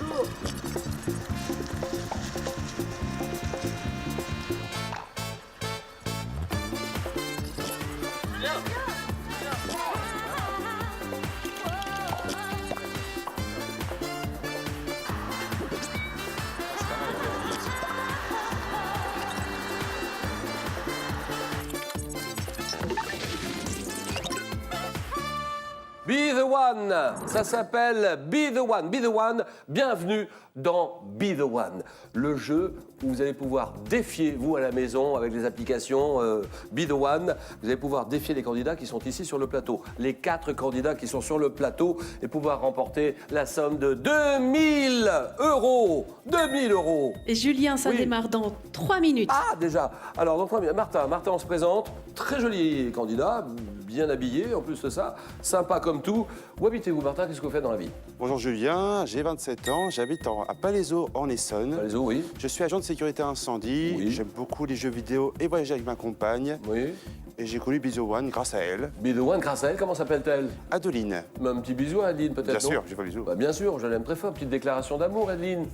bonjour. Be the One, ça s'appelle Be the One. Be the One, bienvenue dans Be the One, le jeu où vous allez pouvoir défier, vous à la maison, avec les applications Be the One, vous allez pouvoir défier les candidats qui sont ici sur le plateau. Les 4 candidats qui sont sur le plateau et pouvoir remporter la somme de 2000 euros. 2000 euros. Et Julien, ça Oui. démarre dans 3 minutes. Ah, déjà. Alors, dans 3 minutes, Martin, on se présente. Très joli candidat, bien habillé en plus de ça, sympa comme tout. Où habitez-vous, Martin? Qu'est-ce que vous faites dans la vie? Bonjour Julien, j'ai 27 ans, j'habite à Palaiseau en Essonne. Les eaux, oui. Je suis agent de sécurité incendie, Oui. j'aime beaucoup les jeux vidéo et voyager avec ma compagne. Oui. Et j'ai connu Be the One grâce à elle. Be the One, grâce à elle, comment s'appelle-t-elle? Adeline. Un petit bisou à Adeline, peut-être? Bien non sûr, j'ai pas bisous. Bah, bien sûr, je l'aime très fort. Petite déclaration d'amour, Adeline.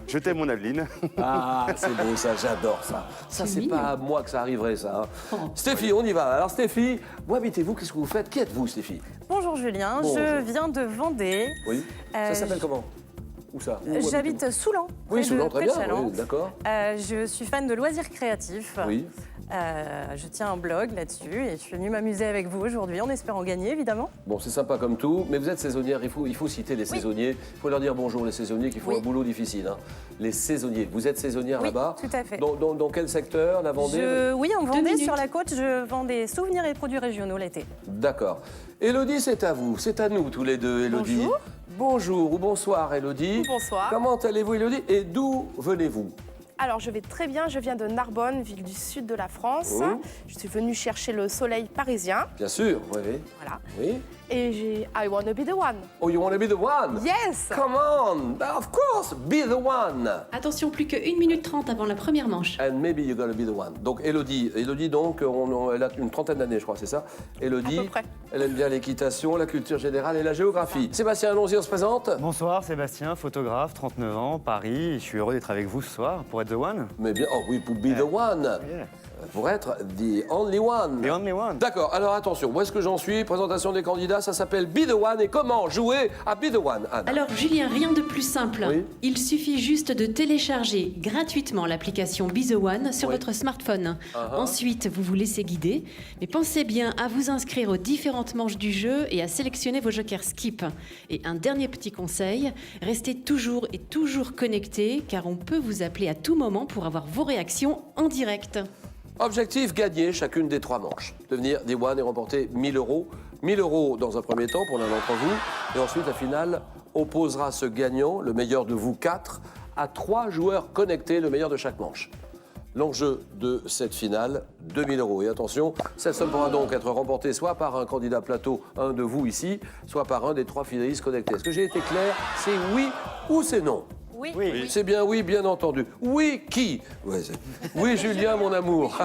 Je t'aime mon Adeline. Ah, c'est beau ça, j'adore ça. Ça, C'est c'est mignon. pas à moi que ça arriverait, ça. hein. Oh. Stéphie, on y va. Alors, Stéphie, où habitez-vous? Qu'est-ce que vous faites? Qui êtes-vous, Stéphie? Bonjour Julien, Bonjour. je viens de Vendée. Oui. Ça s'appelle je- comment? Où ça? Où J'habite habitez-vous? Soulan. Oui, près Soulan, de- très près de bien. Châlons. Oui, d'accord. Je suis fan de loisirs créatifs. Oui. Je tiens un blog là-dessus et je suis venue m'amuser avec vous aujourd'hui en espérant gagner évidemment. Bon, c'est sympa comme tout, mais vous êtes saisonnière, il faut citer les saisonniers. Il faut leur dire bonjour, les saisonniers, qui font Oui. un boulot difficile. hein. Les saisonniers, vous êtes saisonnière Oui, là-bas? tout à fait. Dans quel secteur? La Vendée? Oui, en Vendée, minutes. sur la côte, je vends des souvenirs et produits régionaux l'été. D'accord. Élodie, c'est à vous, c'est à nous tous les deux, Élodie. Bonjour. Bonjour ou bonsoir, Élodie. Bonsoir. Comment allez-vous, Élodie? Et d'où venez-vous? Alors, je vais très bien. Je viens de Narbonne, ville du sud de la France. Oh. Je suis venue chercher le soleil parisien. Bien sûr, oui, oui. Voilà. Oui. Et j'ai I wanna be the one. Oh, you want to be the one? Yes! Come on! Of course, be the one! Attention, plus que 1 minute 30 avant la première manche. And maybe you're gonna be the one. Donc, Élodie, donc, elle a une trentaine d'années, je crois, c'est ça? Élodie, À peu près. elle aime bien l'équitation, la culture générale et la géographie. Sébastien, allons-y, on se présente? Bonsoir, Sébastien, photographe, 39 ans, Paris. Je suis heureux d'être avec vous ce soir pour être The One. Mais bien, oh oui, pour be the one. Pour être the only one. The only one. D'accord, alors attention, où est-ce que j'en suis? Présentation des candidats, ça s'appelle Be the One. Et comment jouer à Be the One, Anne? Alors Julien, rien de plus simple. Oui. Il suffit juste de télécharger gratuitement l'application Be the One sur Oui. votre smartphone. Uh-huh. Ensuite, vous vous laissez guider. Mais pensez bien à vous inscrire aux différentes manches du jeu et à sélectionner vos jokers skip. Et un dernier petit conseil, restez toujours et toujours connectés car on peut vous appeler à tout moment pour avoir vos réactions en direct. Objectif, gagner chacune des 3 manches. Devenir des one et remporter 1000 euros. 1000 euros dans un premier temps pour l'un d'entre vous. Et ensuite, la finale opposera ce gagnant, le meilleur de vous 4, à 3 joueurs connectés, le meilleur de chaque manche. L'enjeu de cette finale, 2000 euros. Et attention, cette somme pourra donc être remportée soit par un candidat plateau, un de vous ici, soit par un des 3 finalistes connectés. Est-ce que j'ai été clair? C'est oui ou c'est non? Oui. Oui. C'est bien oui, bien entendu. Oui, qui? Oui, Julien, mon amour.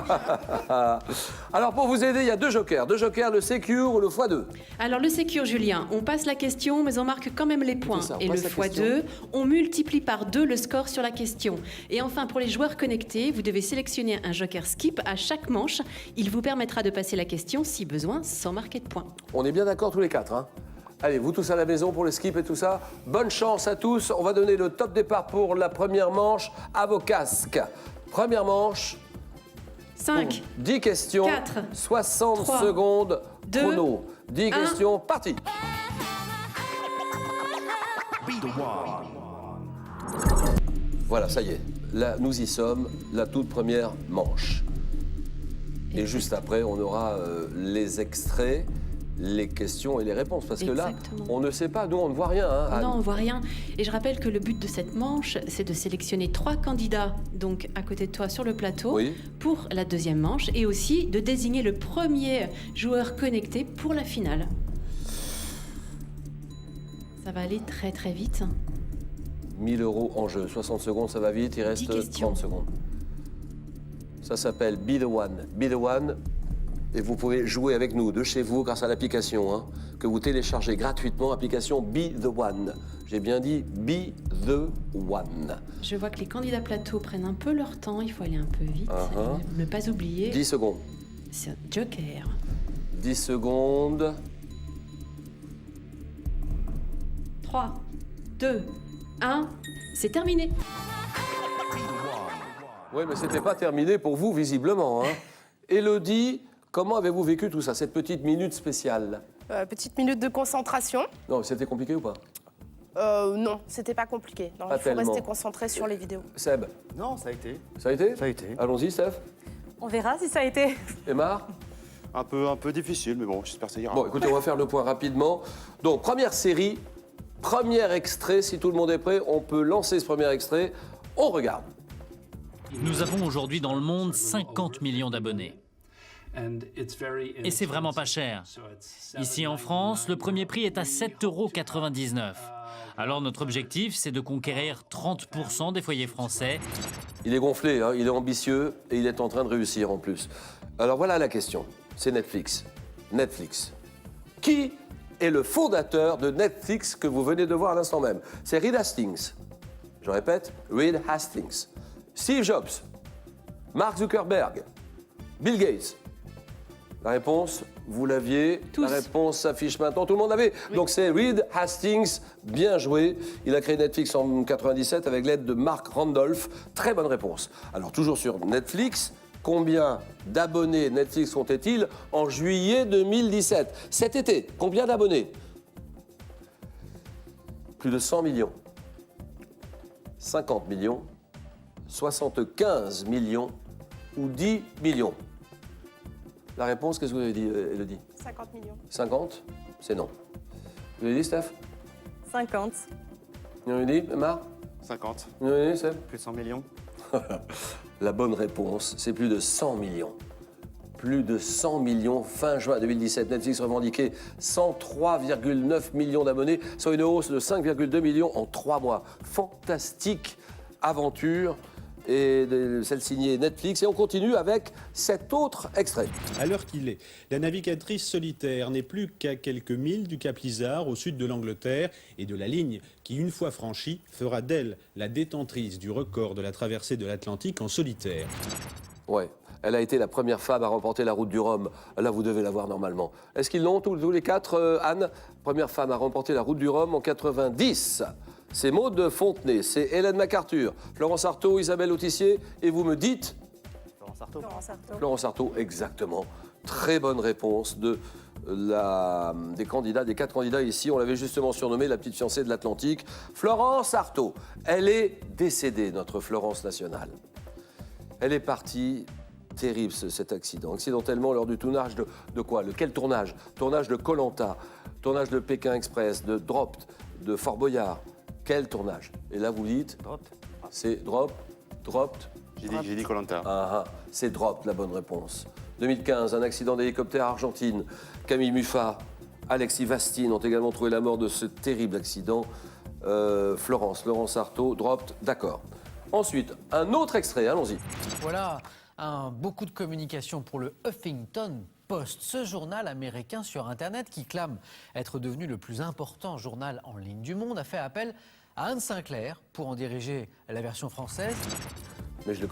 Alors, pour vous aider, il y a 2 jokers. 2 jokers, le Secure ou le x2. Alors le Secure, Julien, on passe la question, mais on marque quand même les points. C'est ça, on Et le passe la x2, on multiplie par 2 le score sur la question. Et enfin, pour les joueurs connectés, vous devez sélectionner un joker skip à chaque manche. Il vous permettra de passer la question, si besoin, sans marquer de points. On est bien d'accord tous les 4, hein? Allez, vous tous à la maison pour les skips et tout ça. Bonne chance à tous. On va donner le top départ pour la première manche à vos casques. Première manche, 5, 10 questions, 4, 60 3, secondes 2, chrono. 10 1. questions, parti. Voilà, ça y est. Là, nous y sommes, la toute première manche. Et juste après, on aura les extraits, les questions et les réponses. Parce que là, Exactement. on ne sait pas, nous, on ne voit rien. Hein, Anne. Non, on voit rien. Et je rappelle que le but de cette manche, c'est de sélectionner 3 candidats, donc à côté de toi sur le plateau, Oui. pour la deuxième manche, et aussi de désigner le premier joueur connecté pour la finale. Ça va aller très très vite. 1000 euros en jeu, 60 secondes, ça va vite, il reste 10 questions. 30 secondes. Ça s'appelle Be the One. Be the One, Et vous pouvez jouer avec nous de chez vous grâce à l'application hein, que vous téléchargez gratuitement, application Be The One. J'ai bien dit Be The One. Je vois que les candidats plateau prennent un peu leur temps, il faut aller un peu vite. Ne pas oublier, 10 secondes. c'est un joker. 10 secondes. 3, 2, 1, c'est terminé. Oui, mais c'était pas terminé pour vous, visiblement. Hein. Élodie, comment avez-vous vécu tout ça, cette petite minute spéciale? Petite minute de concentration. Non, c'était compliqué ou pas? Non, c'était pas compliqué. Non, Pas il faut tellement. rester concentré sur les vidéos. Seb, Non, ça a été. ça a été? Ça a été. Allons-y, Steph. On verra si ça a été. Emma? Un peu difficile, mais bon, j'espère que ça ira. Bon, écoutez, on va faire le point rapidement. Donc, première série, premier extrait. Si tout le monde est prêt, on peut lancer ce premier extrait. On regarde. Nous avons aujourd'hui dans le monde 50 millions d'abonnés. Et c'est vraiment pas cher. Ici en France, le premier prix est à 7,99 €. Alors notre objectif, c'est de conquérir 30% des foyers français. Il est gonflé, hein, il est ambitieux et il est en train de réussir en plus. Alors voilà la question. C'est Netflix. Netflix. Qui est le fondateur de Netflix que vous venez de voir à l'instant même? C'est Reed Hastings. Je répète, Reed Hastings. Steve Jobs. Mark Zuckerberg. Bill Gates. La réponse, vous l'aviez. Tous. La réponse s'affiche maintenant. Tout le monde l'avait. Donc c'est Reed Hastings. Bien joué. Il a créé Netflix en 97 avec l'aide de Mark Randolph. Très bonne réponse. Alors toujours sur Netflix, combien d'abonnés Netflix comptait-il en juillet 2017? Cet été, combien d'abonnés? Plus de 100 millions. 50 millions. 75 millions ou 10 millions? La réponse, qu'est-ce que vous avez dit, Élodie? 50 millions. 50? C'est non. Vous avez dit, Steph? 50. Vous avez dit, Emma? 50. Vous avez dit, Seb? Plus de 100 millions. La bonne réponse, c'est plus de 100 millions. Plus de 100 millions fin juin 2017. Netflix revendiquait 103,9 millions d'abonnés, soit une hausse de 5,2 millions en 3 mois. Fantastique aventure et celle signée Netflix. Et on continue avec cet autre extrait. À l'heure qu'il est, la navigatrice solitaire n'est plus qu'à quelques milles du Cap Lizard, au sud de l'Angleterre, et de la ligne qui, une fois franchie, fera d'elle la détentrice du record de la traversée de l'Atlantique en solitaire. Ouais. Elle a été la première femme à remporter la route du Rhum. Là, vous devez la voir normalement. Est-ce qu'ils l'ont tous les quatre, Anne? Première femme à remporter la route du Rhum en 90. C'est Maude Fontenay, c'est Hélène MacArthur, Florence Artaud, Isabelle Autissier, et vous me dites? Florence Artaud. Florence Artaud. Florence Artaud, exactement. Très bonne réponse des candidats, des 4 candidats ici. On l'avait justement surnommée la petite fiancée de l'Atlantique. Florence Artaud, elle est décédée, notre Florence nationale. Elle est partie. Terrible cet accident. Accidentellement lors du tournage de quoi? Quel tournage? Tournage de Koh-Lanta, tournage de Pékin Express, de Dropped, de Fort Boyard. Quel tournage? Et là vous dites? Dropped. C'est Dropped. J'ai dit Koh-Lanta. C'est Dropped la bonne réponse. 2015, un accident d'hélicoptère Argentine. Camille Muffat, Alexis Vastine ont également trouvé la mort de ce terrible accident. Florence Artaud, Dropped, d'accord. Ensuite, un autre extrait, allons-y. Voilà beaucoup de communication pour le Huffington Post, ce journal américain sur Internet qui clame être devenu le plus important journal en ligne du monde, a fait appel à Anne Sinclair pour en diriger la version française. Mais je le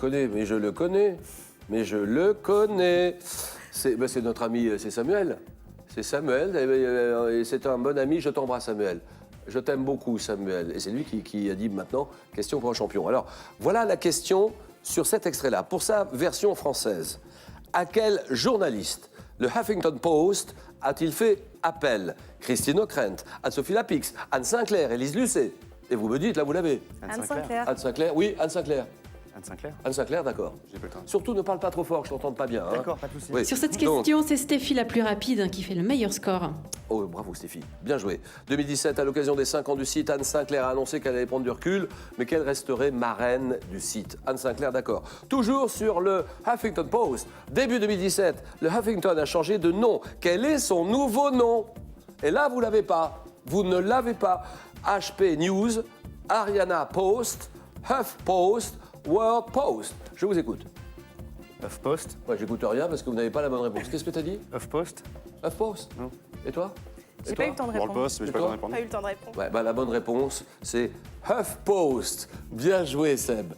connais. C'est notre ami, c'est Samuel. C'est Samuel, et c'est un bon ami. Je t'embrasse, Samuel. Je t'aime beaucoup, Samuel. Et c'est lui qui a dit maintenant, question pour un champion. Alors, voilà la question sur cet extrait-là. Pour sa version française, à quel journaliste le Huffington Post a-t-il fait appel? Christine O'Krent, Anne-Sophie Lapix, Anne Sinclair, Élise Lucet. Et vous me dites, là, vous l'avez. Anne Sinclair. Anne Sinclair, oui, Anne Sinclair. Anne Sinclair. Anne Sinclair, d'accord. J'ai pas le temps. Surtout, ne parle pas trop fort, je t'entends pas bien. Hein. D'accord, pas de souci. Oui. Sur cette Donc- question, c'est Stéphie la plus rapide qui fait le meilleur score. Oh, bravo Stéphie, bien joué. 2017, à l'occasion des 5 ans du site, Anne Sinclair a annoncé qu'elle allait prendre du recul, mais qu'elle resterait marraine du site. Anne Sinclair, d'accord. Toujours sur le Huffington Post, début 2017, le Huffington a changé de nom. Quel est son nouveau nom? Et là, vous l'avez pas. Vous ne l'avez pas. HP News, Ariana Post, Huff Post, World Post. Je vous écoute. HuffPost. Ouais, j'écoute rien parce que vous n'avez pas la bonne réponse. Qu'est-ce que tu as dit? HuffPost. HuffPost. Non. Et toi? J'ai pas eu le temps de Dans le répondre. poste, mais j'ai Et pas le temps toi de répondre. Pas eu le temps de répondre. Ouais, bah, la bonne réponse, c'est HuffPost. Bien joué, Seb.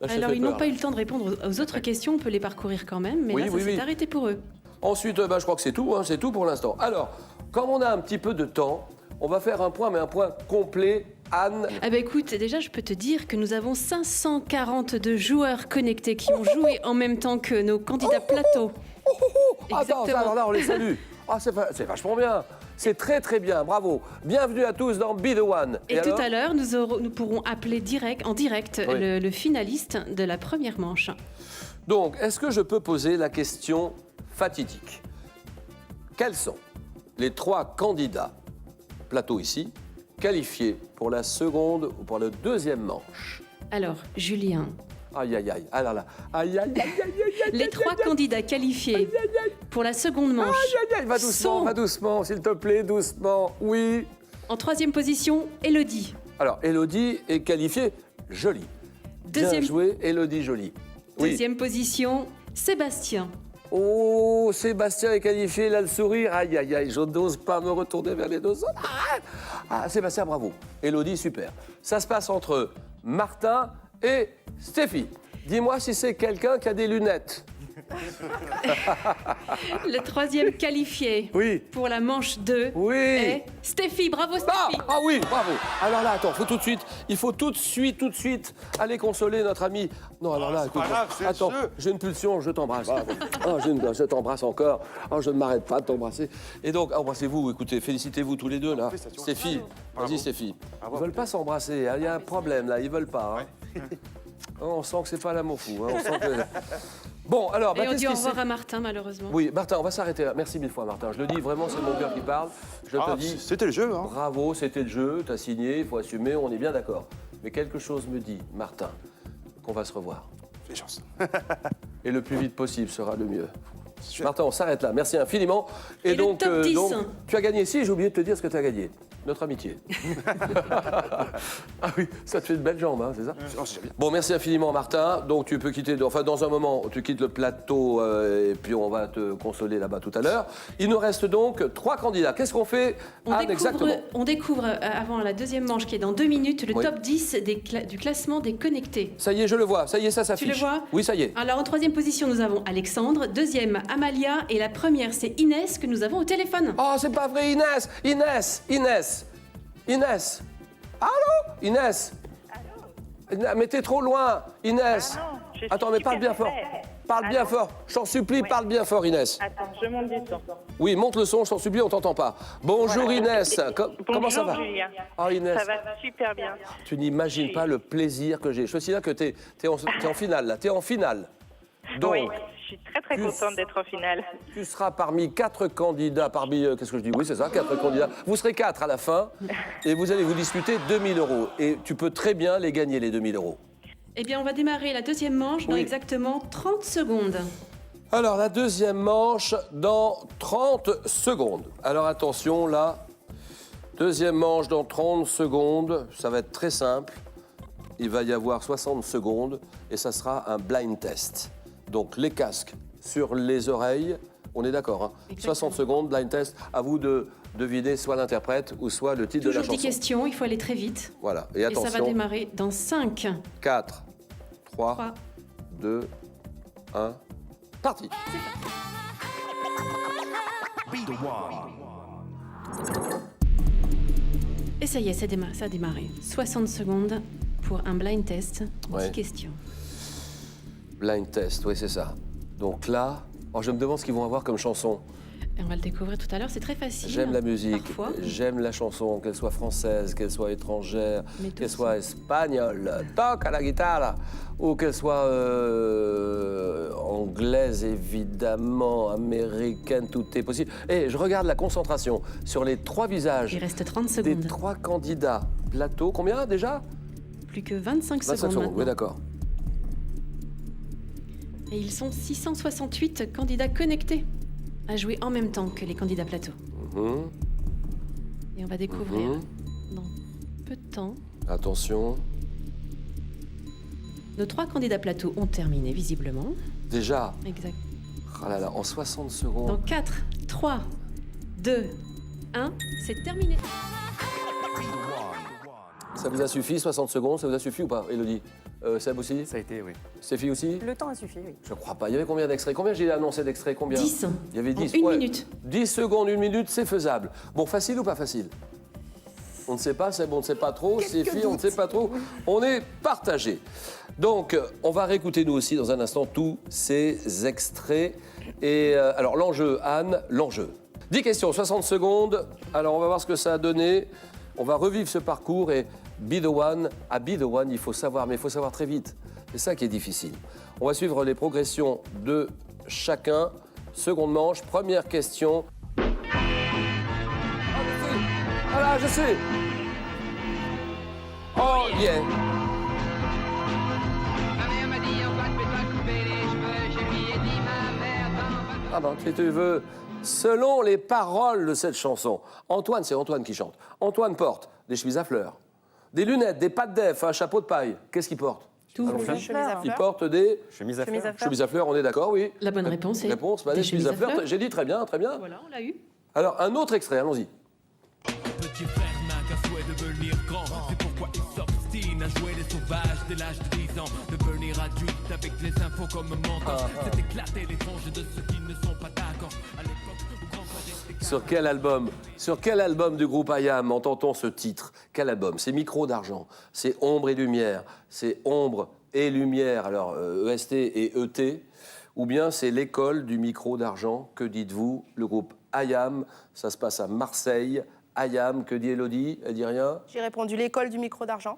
Là, je te Alors, fais ils n'ont peur, pas là. eu le temps de répondre aux autres questions, on peut les parcourir quand même, mais Oui, là, ça oui, s'est oui. arrêté pour eux. Ensuite, bah, je crois que c'est tout, hein, c'est tout pour l'instant. Alors, comme on a un petit peu de temps, on va faire un point, mais un point complet. Anne, Ah bah écoute, déjà, je peux te dire que nous avons 542 joueurs connectés qui ont joué en même temps que nos candidats plateau. attends, ça, alors là, on les salue. Ah, c'est vachement bien. C'est très très bien, bravo. Bienvenue à tous dans Be The One. Et tout alors à l'heure, nous pourrons appeler en direct Oui. le finaliste de la première manche. Donc, est-ce que je peux poser la question fatidique? Quels sont les 3 candidats, plateau ici, qualifiés pour la seconde ou pour la deuxième manche? Alors, Julien, Aïe, aïe, aïe. Ah là là. Aïe, aïe, aïe, aïe, aïe, aïe. les 3 candidats qualifiés pour la seconde manche Aïe, aïe, aïe. sont Va doucement, s'il te plaît, doucement. Oui. en 3e position, Élodie. Alors, Élodie est qualifiée jolie. Bien Deuxième, joué, Élodie jolie. Oui. deuxième position, Sébastien. Oh, Sébastien est qualifié, il a le sourire. Aïe, aïe, aïe, je n'ose pas me retourner vers les deux autres. Ah, Sébastien, bravo. Élodie, super. Ça se passe entre Martin et Stéphie. Dis-moi si c'est quelqu'un qui a des lunettes. Le 3e qualifié Oui. pour la manche 2 Oui. est Stéphie. Bravo Ah, Stéphie. ah oui, bravo. Alors là, attends, il faut tout de suite aller consoler notre ami. Non, alors là, c'est pas écoute, grave, c'est le attends, jeu. j'ai une pulsion, je t'embrasse. Oh, je t'embrasse encore. Oh, je ne m'arrête pas de t'embrasser. Et donc, embrassez-vous, écoutez, félicitez-vous tous les deux là. Félicitations. Stéphie, Bravo. vas-y Stéphie. Bravo. Ils veulent pas s'embrasser, hein, il y a un problème là, ils veulent pas. hein. Oh, on sent que c'est pas l'amour fou. Hein, on sent que... Bon, alors, Et on qu'est-ce dit au qui revoir s'est- à Martin, malheureusement. Oui, Martin, on va s'arrêter là. Merci 1000 fois, Martin. Je le dis vraiment, c'est mon cœur qui parle. Je te dis. C'était le jeu, hein. Bravo, c'était le jeu, t'as signé, il faut assumer, on est bien d'accord. Mais quelque chose me dit, Martin, qu'on va se revoir. Fais chance. Et le plus vite possible sera le mieux. sûr. Martin, on s'arrête là, merci infiniment. Et le donc, top 10. tu as gagné. Si, j'ai oublié de te dire ce que tu as gagné. Notre amitié. Ah oui, ça te fait de belles jambes, hein, c'est ça? Oh, c'est bien. Bon, merci infiniment, Martin. Donc, tu peux quitter, enfin, dans un moment, tu quittes le plateau et puis on va te consoler là-bas tout à l'heure. Il nous reste donc 3 candidats. Qu'est-ce qu'on fait, Anne, exactement? On découvre avant la deuxième manche qui est dans 2 minutes le Oui. top 10 du classement des connectés. Ça y est, je le vois. Ça y est, ça s'affiche. Tu le vois? Oui, ça y est. Alors en 3e position, nous avons Alexandre, 2e Amalia et la première c'est Inès que nous avons au téléphone. Oh, c'est pas vrai, Inès! Inès! Allô? Inès! Allô? Mais t'es trop loin, Inès! Ah non, je suis Attends, mais parle bien super fort. près. Parle bien Allô? fort. Je t'en supplie, parle bien fort, Inès. Attends, je monte du son. Oui, monte le son, je t'en supplie, on t'entend pas. Bonjour, Voilà. Inès. Comment ça va? Bonjour, Julien. Oh, Inès, Ça va super bien. tu n'imagines pas le plaisir que j'ai. Je te signale que t'es en finale, là. T'es en finale. Donc, Oui, je suis très très contente d'être en finale. tu seras parmi 4 candidats, qu'est-ce que je dis? Oui, c'est ça, 4 candidats. Vous serez 4 à la fin et vous allez vous disputer 2000 €. Et tu peux très bien les gagner, les 2000 €. Eh bien on va démarrer la deuxième manche dans Oui. exactement 30 secondes. Alors, la deuxième manche dans 30 secondes. Alors, attention, là. Deuxième manche dans 30 secondes. Ça va être très simple. Il va y avoir 60 secondes et ça sera un blind test. Donc, les casques sur les oreilles. On est d'accord, hein? Exactement. 60 secondes, blind test. À vous de deviner soit l'interprète ou soit le titre de la Toujours 10 chanson. questions, il faut aller très vite. Voilà. Et Et ça va attention. démarrer dans 5, 4, 3, 3. 2, 1. Parti. Et ça y est, ça a démarré. 60 secondes pour un blind test. 10 Ouais. questions. Blind test, oui, c'est ça. Donc là, je me demande ce qu'ils vont avoir comme chanson. Et on va le découvrir tout à l'heure, c'est très facile. J'aime la musique, Parfois. j'aime la chanson, qu'elle soit française, qu'elle soit étrangère, Mais qu'elle tous. soit espagnole, toc à la guitare, ou qu'elle soit anglaise, évidemment, américaine, tout est possible. Et je regarde la concentration sur les 3 visages Il reste 30 des secondes. 3 candidats. Plateau, combien déjà? Plus que 25 25 secondes secondes, maintenant. oui, d'accord. Et ils sont 668 candidats connectés à jouer en même temps que les candidats plateau. Mhm, Et on va découvrir mhm. dans peu de temps. Attention. Nos 3 candidats plateau ont terminé visiblement. Déjà, Exact. oh là là, en 60 secondes. Dans 4, 3, 2, 1, c'est terminé. Ça vous a suffi, 60 secondes, ça vous a suffi ou pas, Élodie? Seb aussi? Ça a été, oui. Stéphie aussi? Le temps a suffi, oui. Je crois pas. Il y avait combien d'extraits? Combien j'ai annoncé d'extraits? Combien? 10. Il y avait 10. En une minute. 10 secondes, 1 minute, c'est faisable. Bon, facile ou pas facile? On ne sait pas, Seb, on ne sait pas trop. Stéphie, on ne sait pas trop. On est partagé. Donc, on va réécouter nous aussi dans un instant tous ces extraits. Et alors, l'enjeu, Anne, l'enjeu. 10 questions, 60 secondes. Alors, on va voir ce que ça a donné. On va revivre ce parcours et be the one. À be the one, il faut savoir, mais il faut savoir très vite. C'est ça qui est difficile. On va suivre les progressions de chacun. Seconde manche, première question. Voilà, je sais. Oh, yeah. Ah ben, si tu veux, selon les paroles de cette chanson, Antoine, c'est Antoine qui chante. Antoine porte des chemises à fleurs, des lunettes, des pattes d'œuf, un chapeau de paille. Qu'est-ce qu'il porte? Tout. Il porte des Chemise à fleurs. chemises à fleurs, on est d'accord, oui. La bonne réponse est Réponse, bah, des des chemises à fleurs. J'ai dit très bien, très bien. Voilà, on l'a eu. Alors, un autre extrait, allons-y. Petit frère n'a qu'un souhait de devenir grand. C'est pourquoi il s'obstine à jouer les sauvages dès l'âge de 10 ans. Devenir adulte avec les infos comme mentor. C'est éclater les songes de ceux qui ne sont pas d'accord. À l'époque où grand frère était... Sur quel album du groupe IAM entend-on ce titre? Quel album? C'est Micro d'argent, c'est Ombre et Lumière, c'est Ombre et Lumière, alors EST et ET, ou bien c'est l'école du micro d'argent. Que dites-vous? Le groupe IAM, ça se passe à Marseille. IAM, que dit Élodie? Elle dit rien? J'ai répondu l'école du micro d'argent.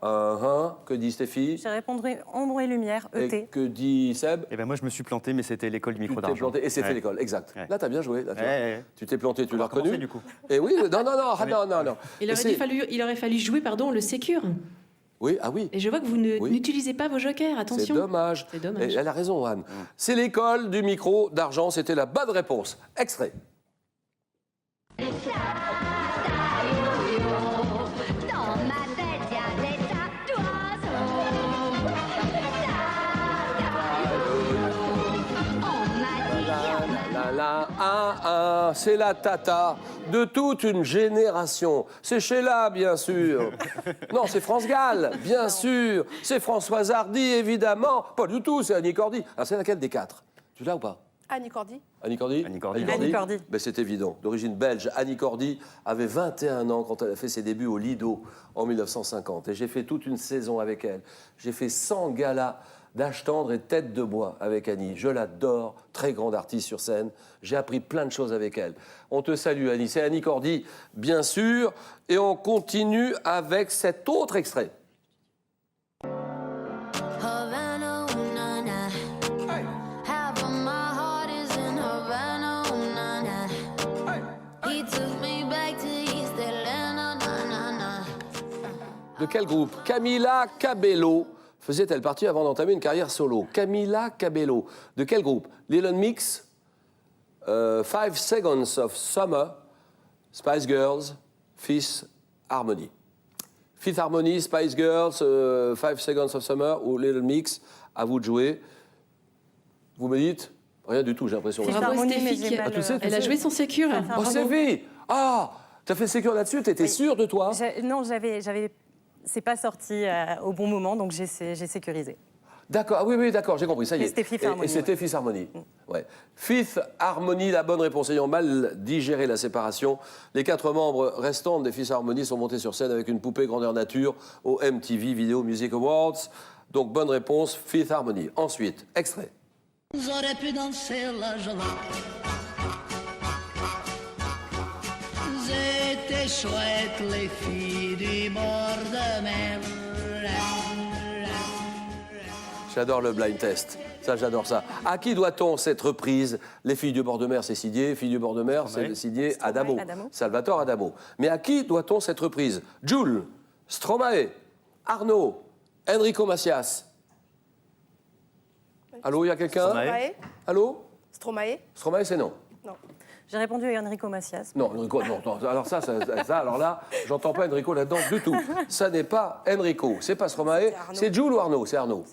Que dit Stéphie? J'ai répondu ombre et lumière, ET. Et que dit Seb? Eh ben moi, je me suis planté, mais c'était l'école du micro Tu t'es d'argent. planté, et c'était Ouais. l'école, exact. Ouais. Là, t'as bien joué. Là, tu vois. Ouais. Tu t'es planté, tu On l'as va recommencer, reconnu. du coup. Et oui, non. Il aurait fallu jouer, le Sécure. Oui, ah oui. Et je vois que vous n'utilisez pas vos jokers, C'est attention. dommage. C'est dommage. Et elle a raison, Anne. C'est l'école du micro d'argent, c'était la bonne réponse. Extrait. Dans ma tête, y a des tas d'oiseaux. On m'a dit C'est la tata de toute une génération. C'est Sheila, bien sûr. Non, c'est France Gall, bien sûr. C'est Françoise Hardy, évidemment. Pas du tout, c'est Annie Cordy. Alors, c'est laquelle des quatre? Tu l'as ou pas? Annie Cordy. Annie Cordy? Annie Cordy. Annie Cordy. Ben, c'est évident. D'origine belge, Annie Cordy avait 21 ans quand elle a fait ses débuts au Lido en 1950. Et j'ai fait toute une saison avec elle. J'ai fait 100 galas d'âge tendre et tête de bois avec Annie. Je l'adore, très grande artiste sur scène. J'ai appris plein de choses avec elle. On te salue, Annie. C'est Annie Cordy, bien sûr. Et on continue avec cet autre extrait. Havana, ooh, na, na. Half of my heart is in Havana, ooh, na, na. He took me back to East Atlanta, na, na, na. De quel groupe? Camila Cabello faisait-elle partie avant d'entamer une carrière solo? Camila Cabello. De quel groupe? Little Mix, 5 Seconds of Summer, Spice Girls, Fifth Harmony. Fifth Harmony, Spice Girls, 5 Seconds of Summer ou Little Mix, à vous de jouer. Vous me dites? Rien du tout, j'ai l'impression. Fifth Bravo Harmony, Stéphie, mais j'ai mal, tu sais, elle a joué son Sécure. Oh, Stéphie! Ah! T'as fait Sécure là-dessus? T'étais sûre de toi? Non, c'est pas sorti au bon moment, donc j'ai sécurisé. D'accord, ah oui, d'accord, j'ai compris, ça y est. Et c'était Fifth Harmony, Et c'était Fifth Harmony. Ouais. Fifth Harmony, la bonne réponse. Ayant mal digéré la séparation, les 4 membres restants des Fifth Harmony sont montés sur scène avec une poupée grandeur nature au MTV Video Music Awards. Donc, bonne réponse, Fifth Harmony. Ensuite, extrait. J'aurais pu danser la joie. C'était chouette, les filles du bord de mer. J'adore le blind test. Ça, j'adore ça. À qui doit-on cette reprise? Les filles du bord de mer, c'est signé. Filles du bord de mer, c'est signé Adamo. Salvatore Adamo. Mais à qui doit-on cette reprise? Jules, Stromae, Arnaud, Enrico Macias. Allô, il y a quelqu'un? Stromae. Allô? Stromae. Stromae, c'est non. Non. J'ai répondu à Enrico Macias. Non, Enrico, non. Alors alors là, j'entends pas Enrico là-dedans du tout. Ça n'est pas Enrico, c'est pas Stromae, c'est Jules ou Arnaud? C'est Arnaud.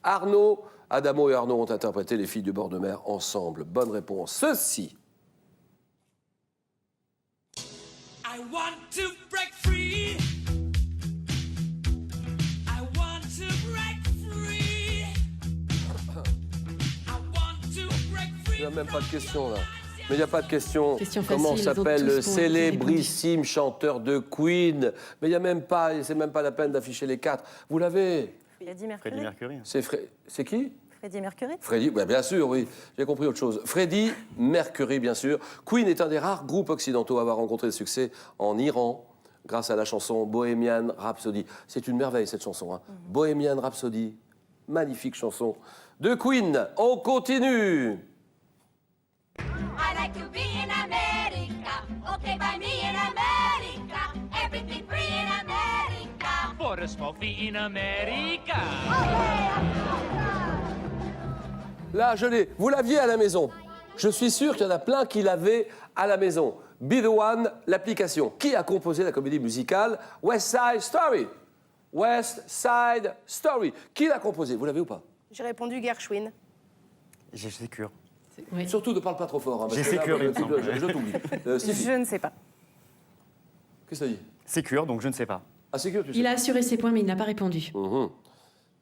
Arnaud. Adamo et Arnaud ont interprété Les filles du bord de mer ensemble. Bonne réponse. Ceci. I want to break free. I want to break free. I want to break free. Il n'y a même pas de question là. Mais il n'y a pas de question. Question Comment facile, ils ont s'appelle tous le répondu. célébrissime chanteur de Queen? Mais il n'y a même pas, c'est même pas la peine d'afficher les 4. Vous l'avez? Freddie Mercury. Freddie Mercury. C'est qui? Freddie Mercury. Freddie, bah, bien sûr, oui. J'ai compris autre chose. Freddie Mercury, bien sûr. Queen est un des rares groupes occidentaux à avoir rencontré le succès en Iran grâce à la chanson Bohemian Rhapsody. C'est une merveille, cette chanson. Hein. Bohemian Rhapsody. Magnifique chanson de Queen. On continue. I like to be in America. Okay, by me in America. Everything free in America. For a smoky in America. Là, je l'ai. Vous l'aviez à la maison. Je suis sûr qu'il y en a plein qui l'avaient à la maison. Be the One, l'application. Qui a composé la comédie musicale West Side Story? West Side Story. Qui l'a composé? Vous l'avez ou pas? J'ai répondu Gershwin. J'ai sécure. Oui. Surtout ne parle pas trop fort. Hein, parce J'ai que là, sécuré, il me semble. je t'oublie. Stevie, Je ne sais pas. qu'est-ce que ça dit? Sécure, donc je ne sais pas. Ah, c'est que tu sais. Il a assuré ses points, mais il n'a pas répondu.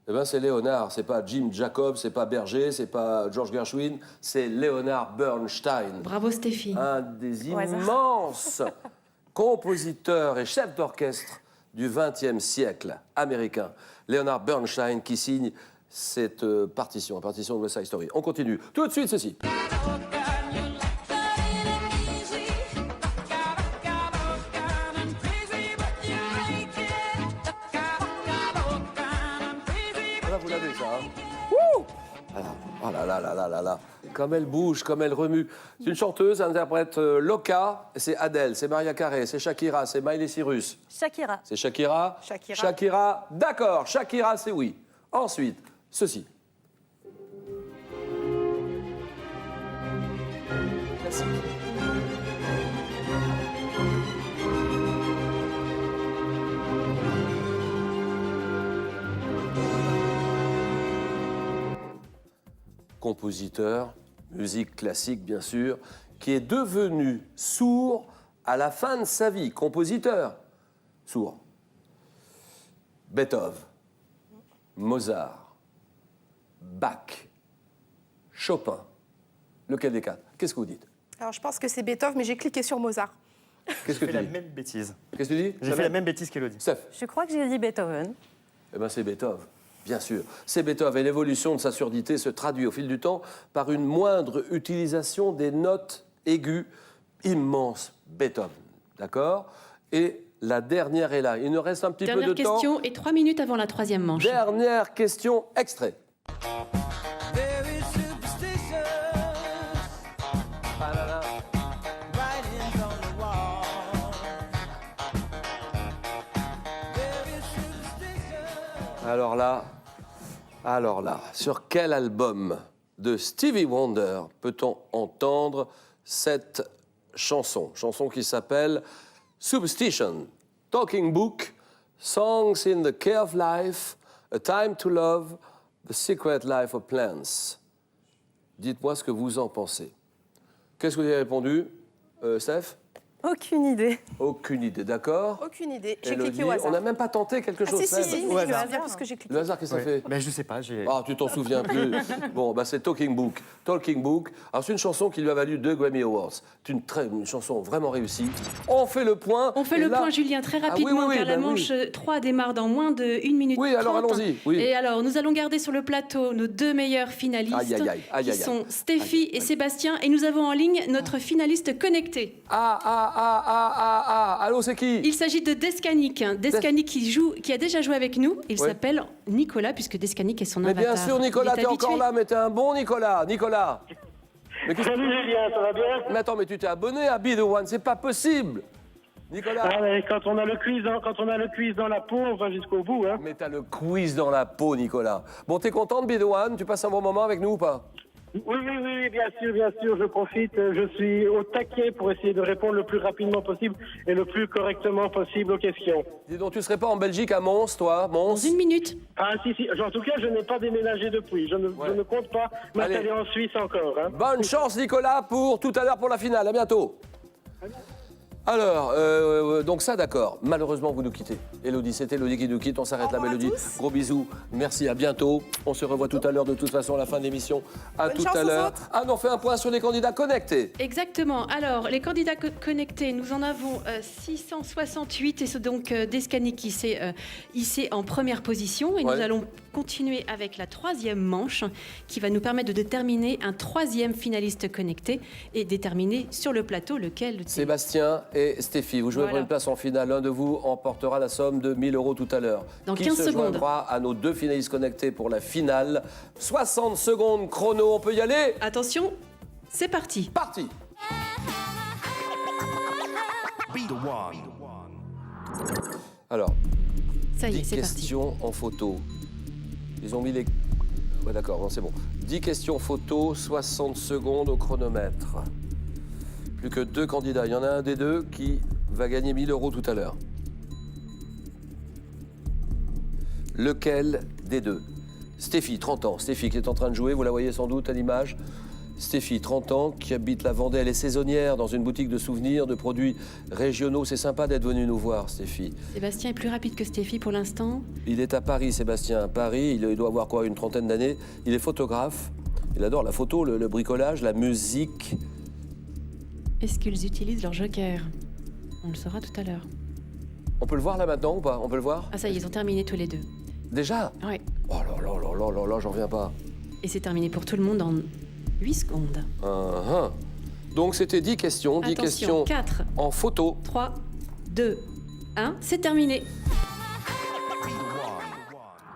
Eh ben, c'est Léonard, c'est pas Jim Jacobs, c'est pas Berger, c'est pas George Gershwin, c'est Leonard Bernstein. Bravo Stéphie. Un des Au hasard. immenses compositeurs et chefs d'orchestre du XXe siècle américain. Leonard Bernstein qui signe cette partition, la partition de West Side Story. On continue. Tout de suite, ceci. Voilà, vous l'avez, ça. Hein. Wouh! Alors, oh là là là là là là. Comme elle bouge, comme elle remue. C'est une chanteuse, elle interprète Loca, c'est Adele, c'est Maria Carey, c'est Shakira, c'est Miley Cyrus. Shakira. C'est Shakira. Shakira. Shakira, d'accord. Shakira, c'est oui. Ensuite, ceci. Classique. Compositeur, musique classique bien sûr, qui est devenu sourd à la fin de sa vie. Compositeur, sourd. Beethoven, Mozart, Bach, Chopin. Lequel des 4? Qu'est-ce que vous dites? Alors je pense que c'est Beethoven, mais j'ai cliqué sur Mozart. Qu'est-ce que J'ai tu fait la dis? même bêtise. Qu'est-ce que tu dis? J'ai fait la même bêtise qu'Élodie. Steph? Je crois que j'ai dit Beethoven. Eh bien, c'est Beethoven, bien sûr. C'est Beethoven. Et l'évolution de sa surdité se traduit au fil du temps par une moindre utilisation des notes aiguës. Immense Beethoven. D'accord? Et la dernière est là. Il nous reste un petit peu de Dernière temps. question et 3 minutes avant la 3e manche. Dernière question, extrait. Very superstitious. Ah là là. Writings on the wall. Very superstitious. Alors là, sur quel album de Stevie Wonder peut-on entendre cette chanson? Chanson qui s'appelle Superstition, Talking Book, Songs in the Care of Life, A Time to Love, The Secret Life of Plants. Dites-moi ce que vous en pensez. Qu'est-ce que vous avez répondu, Steph? Aucune idée. Aucune idée, d'accord? Aucune idée. J'ai Élodie, cliqué au hasard. on n'a même pas tenté quelque Ah chose, si, si, Steph. si, Au je me hasard. souviens parce que j'ai cliqué. Le hasard, qu'est-ce que ça fait? Ben, je sais pas, j'ai... Ah, tu t'en souviens plus. Bon, bah c'est Talking Book. Talking Book. Alors, c'est une chanson qui lui a valu 2 Grammy Awards. C'est une chanson vraiment réussie. On fait le point. On fait Et le là- point, Julien, très Ah oui, rapidement, oui, car la bah manche oui. 3 démarre dans moins de 1 minute Oui, alors 30. allons-y, oui. Et alors, nous allons garder sur le plateau nos 2 meilleurs finalistes, Aïe, aïe, aïe, aïe, qui aïe, aïe. sont Stéphie et Sébastien. Et nous avons en ligne notre finaliste connecté. Allô, c'est qui? Il s'agit de Descanic. Descanic qui a déjà joué avec nous. Il Ouais. s'appelle Nicolas, puisque Descanic est son Mais avatar. bien sûr, Nicolas, Il est t'es encore habitué. là, mais t'es un bon Nicolas. Nicolas. Mais Salut Julien, ça va bien? Mais attends, mais tu t'es abonné à Be The One, c'est pas possible. Nicolas. Ah ouais, quand on a le quiz dans la peau, on va jusqu'au bout, hein. Mais t'as le quiz dans la peau, Nicolas. Bon, t'es content de Be The One? Tu passes un bon moment avec nous ou pas? Oui, bien sûr, je profite. Je suis au taquet pour essayer de répondre le plus rapidement possible et le plus correctement possible aux questions. Dis donc, tu serais pas en Belgique à Mons, toi, Mons? Dans une minute. Ah, si. En tout cas, je n'ai pas déménagé depuis. Je ne compte pas m'installer en Suisse encore. Hein. Bonne chance, Nicolas, pour tout à l'heure pour la finale. À bientôt. Alors, donc ça, d'accord. Malheureusement, vous nous quittez. Élodie, c'est Élodie qui nous quitte. On s'arrête là, Mélodie. Gros bisous. Merci, à bientôt. On se revoit tout à l'heure, de toute façon, à la fin de l'émission. À tout à l'heure. Ah non, on fait un point sur les candidats connectés. Exactement. Alors, les candidats connectés, nous en avons 668 et c'est donc Descani qui s'est hissé en première position. Et nous allons continuer avec la troisième manche qui va nous permettre de déterminer un troisième finaliste connecté et déterminer sur le plateau lequel... Sébastien et Stéphie, vous jouez pour une place en finale. L'un de vous emportera la somme de 1 000 € tout à l'heure. Dans Qui 15 se secondes. joindra à nos deux finalistes connectés pour la finale? 60 secondes chrono, on peut y aller? Attention, c'est parti. Parti. Alors, ça y est, 10 c'est parti. questions en photo. Ils ont mis les... Ouais, d'accord, non, c'est bon. 10 questions photo, 60 secondes au chronomètre. Plus que 2 candidats. Il y en a un des deux qui va gagner 1 000 € tout à l'heure. Lequel des deux? Stéphie, 30 ans. Stéphie qui est en train de jouer, vous la voyez sans doute à l'image. Stéphie, 30 ans, qui habite la Vendée. Elle est saisonnière dans une boutique de souvenirs, de produits régionaux. C'est sympa d'être venu nous voir, Stéphie. Sébastien est plus rapide que Stéphie pour l'instant. Il est à Paris, Sébastien, à Paris. Il doit avoir quoi, une trentaine d'années. Il est photographe. Il adore la photo, le bricolage, la musique. Est-ce qu'ils utilisent leur joker? On le saura tout à l'heure. On peut le voir là maintenant ou pas? On peut le voir? Ah ça y est, ils ont terminé tous les deux. Déjà? Ouais. Oh là là là là là là, j'en reviens pas. Et c'est terminé pour tout le monde en 8 secondes. Donc c'était 10 questions, 10 questions 4, en photo. 3, 2, 1, c'est terminé.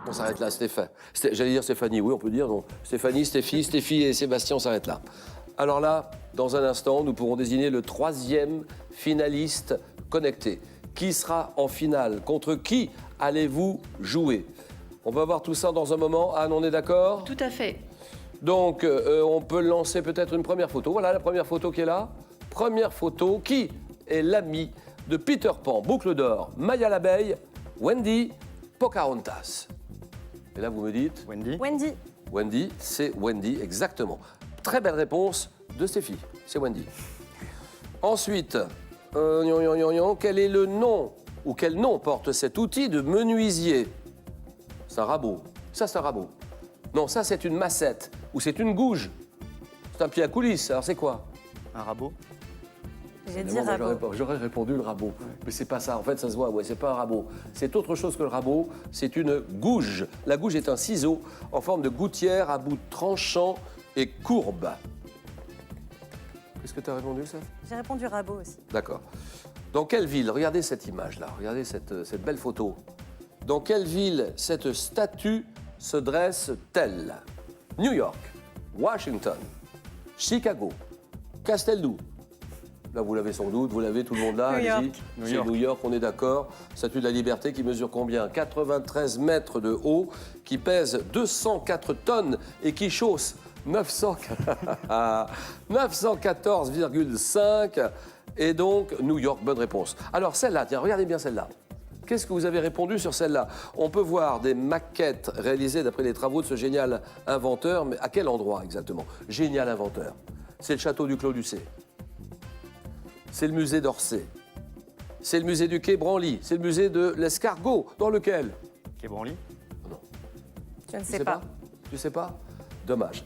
On s'arrête là, Stéphane. J'allais dire Stéphanie, oui, on peut dire. Donc Stéphanie, Stéphie et Sébastien, on s'arrête là. Alors là, dans un instant, nous pourrons désigner le troisième finaliste connecté. Qui sera en finale? Contre qui allez-vous jouer? On va voir tout ça dans un moment. Anne, on est d'accord? Tout à fait. Donc, on peut lancer peut-être une première photo. Voilà la première photo qui est là. Première photo. Qui est l'ami de Peter Pan, Boucle d'Or, Maya l'abeille, Wendy, Pocahontas? Et là, vous me dites? Wendy. Wendy. Wendy, c'est Wendy, exactement. Très belle réponse de Stéphie. C'est Wendy. Ensuite, quel est le nom, ou quel nom porte cet outil de menuisier? C'est un rabot. Ça, c'est un rabot. Non, ça, c'est une massette. Ou c'est une gouge. C'est un pied à coulisses. Alors, c'est quoi? Un rabot. J'ai dit Moi, rabot. j'aurais répondu le rabot. Mais c'est pas ça. En fait, ça se voit. Ouais, c'est pas un rabot. C'est autre chose que le rabot. C'est une gouge. La gouge est un ciseau en forme de gouttière à bout tranchant et courbe. Qu'est-ce que tu as répondu, ça? J'ai répondu rabot aussi. D'accord. Dans quelle ville? Regardez cette image-là. Regardez cette belle photo. Dans quelle ville cette statue se dresse-t-elle? New York, Washington, Chicago, Castelnou. Là, vous l'avez sans doute, vous l'avez tout le monde là, allez-y. C'est New York, on est d'accord. Statue de la Liberté qui mesure combien? 93 mètres de haut, qui pèse 204 tonnes et qui chausse 914,5. Et donc, New York, bonne réponse. Alors, celle-là, tiens, regardez bien celle-là. Qu'est-ce que vous avez répondu sur celle-là? On peut voir des maquettes réalisées d'après les travaux de ce génial inventeur, mais à quel endroit exactement? Génial inventeur. C'est le château du Clos Lucé. C'est le musée d'Orsay. C'est le musée du Quai Branly. C'est le musée de l'Escargot. Dans lequel? Quai Branly? Non. Je ne Tu sais pas. Tu sais pas? Dommage.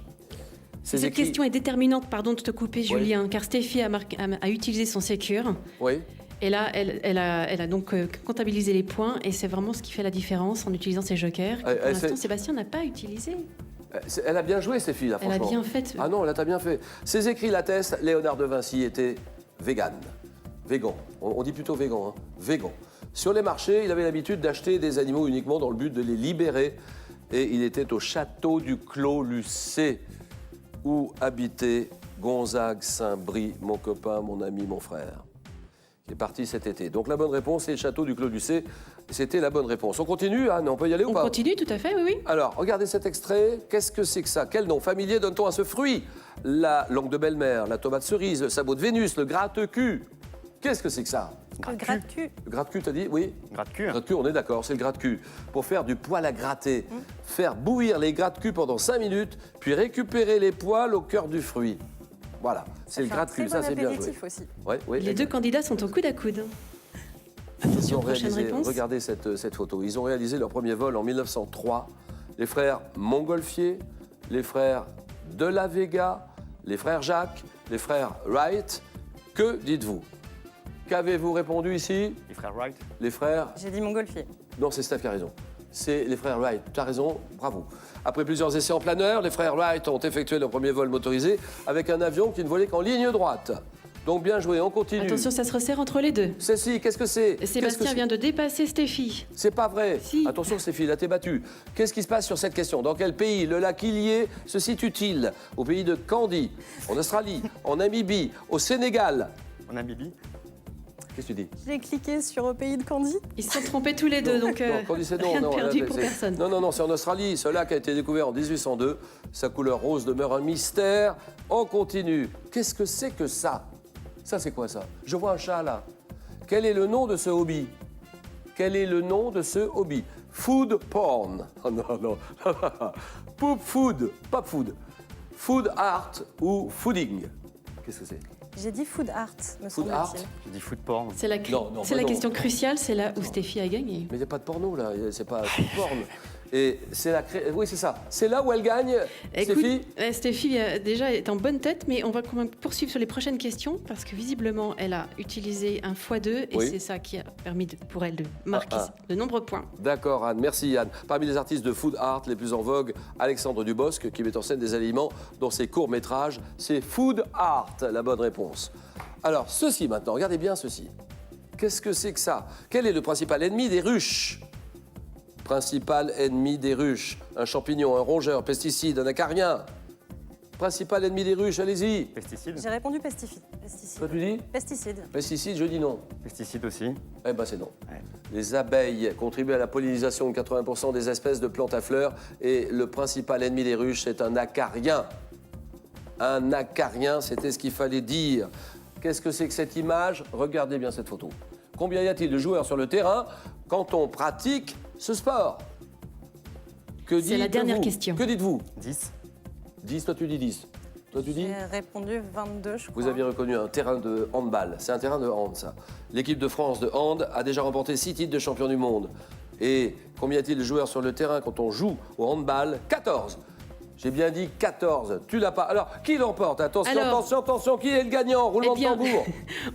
Cette question est déterminante, pardon de te couper, Julien, car Stéphie a utilisé son sécure. Oui. Et là, elle a donc comptabilisé les points et c'est vraiment ce qui fait la différence en utilisant ses jokers. Pour l'instant, Sébastien n'a pas utilisé. Elle a bien joué, ces filles, là, Elle franchement. a bien fait. Ah non, là, t'as bien fait. Ses écrits l'attestent, Léonard de Vinci était vegan. Végan. On dit plutôt végan, hein. Végan. Sur les marchés, il avait l'habitude d'acheter des animaux uniquement dans le but de les libérer. Et il était au château du Clos Lucé, où habitait Gonzague Saint-Brie, mon copain, mon ami, mon frère, qui est parti cet été. Donc la bonne réponse, c'est le château du Clos Lucé. C'était la bonne réponse. On continue, Anne, on peut y aller ou On pas? continue, tout à fait, oui, oui. Alors, regardez cet extrait. Qu'est-ce que c'est que ça? Quel nom familier donne-t-on à ce fruit? La langue de belle-mère, la tomate cerise, le sabot de Vénus, le gratte-cul. Qu'est-ce que c'est que ça? Le gratte-cul. Le gratte-cul, t'as dit? Oui. Gratte-cul. Gratte-cul, on est d'accord, c'est le gratte-cul. Pour faire du poil à gratter. Faire bouillir les gratte-cul pendant 5 minutes, puis récupérer les poils au cœur du fruit. Voilà, c'est le gratte-cul, ça c'est bien joué. Aussi. Ouais, oui, Les deux candidats sont au coude à coude. Ils Attention, ont prochaine réalisé, réponse. regardez cette photo, ils ont réalisé leur premier vol en 1903. Les frères Montgolfier, les frères De La Vega, les frères Jacques, les frères Wright. Que dites-vous? Qu'avez-vous répondu ici? Les frères Wright. Les frères... J'ai dit Montgolfier. Non, c'est Steph qui a raison. C'est les frères Wright. Tu as raison, bravo. Après plusieurs essais en planeur, les frères Wright ont effectué leur premier vol motorisé avec un avion qui ne volait qu'en ligne droite. Donc bien joué, on continue. Attention, ça se resserre entre les deux. Cécile, qu'est-ce que c'est? Et Sébastien vient de dépasser Stéphie. C'est pas vrai. Si. Attention Stéphie, là t'es battue. Qu'est-ce qui se passe sur cette question? Dans quel pays le lac Illier se situe-t-il? Au pays de Candy, en Australie, en Namibie, au Sénégal. En Namibie. Qu'est-ce que tu dis? J'ai cliqué sur au pays de Candy. Ils se sont trompés tous les deux, donc Non, Candy, c'est non, rien de non, perdu là, pour c'est- personne. Non, c'est en Australie. Ce lac a été découvert en 1802. Sa couleur rose demeure un mystère. On continue. Qu'est-ce que c'est que ça? Ça, c'est quoi ça? Je vois un chat là. Quel est le nom de ce hobby? Quel est le nom de ce hobby? Food porn. Oh non. Poop food, pop food. Food art ou fooding. Qu'est-ce que c'est? J'ai dit food art, me Food semble-t-il. art? J'ai dit foot porn. C'est la, Non, c'est bah la non. question cruciale, c'est là où Stéphie a gagné. Mais il n'y a pas de porno là, c'est pas food porn. Et c'est la oui, c'est ça. C'est là où elle gagne, Écoute, Stéphie? Stéphie déjà est en bonne tête, mais on va quand même poursuivre sur les prochaines questions parce que visiblement, elle a utilisé un x2 et Oui. c'est ça qui a permis pour elle de marquer Ah. de nombreux points. D'accord Anne, merci Anne. Parmi les artistes de food art les plus en vogue, Alexandre Dubosc qui met en scène des aliments dans ses courts-métrages. C'est food art, la bonne réponse. Alors ceci maintenant, regardez bien ceci. Qu'est-ce que c'est que ça? Quel est le principal ennemi des ruches? Principal ennemi des ruches. Un champignon, un rongeur, pesticide, un acarien. Principal ennemi des ruches, allez-y. Pesticides. J'ai répondu pesticide. Pesticide. Toi tu dis? Pesticide. Pesticide, je dis non. Pesticides aussi. Eh ben c'est non. Ouais. Les abeilles contribuent à la pollinisation de 80% des espèces de plantes à fleurs et le principal ennemi des ruches, c'est un acarien. Un acarien, c'était ce qu'il fallait dire. Qu'est-ce que c'est que cette image? Regardez bien cette photo. Combien y a-t-il de joueurs sur le terrain quand on pratique ce sport? Que C'est la dites-vous? dernière question. Que dites-vous? 10. 10, toi tu dis 10. Toi tu dis? J'ai répondu 22, je crois. Vous aviez reconnu un terrain de handball. C'est un terrain de hand, ça. L'équipe de France de hand a déjà remporté 6 titres de champion du monde. Et combien y a-t-il de joueurs sur le terrain quand on joue au handball? 14. J'ai bien dit 14. Tu l'as pas. Alors, qui l'emporte? Attention, Alors, attention, qui est le gagnant? Roulement eh bien, de tambour.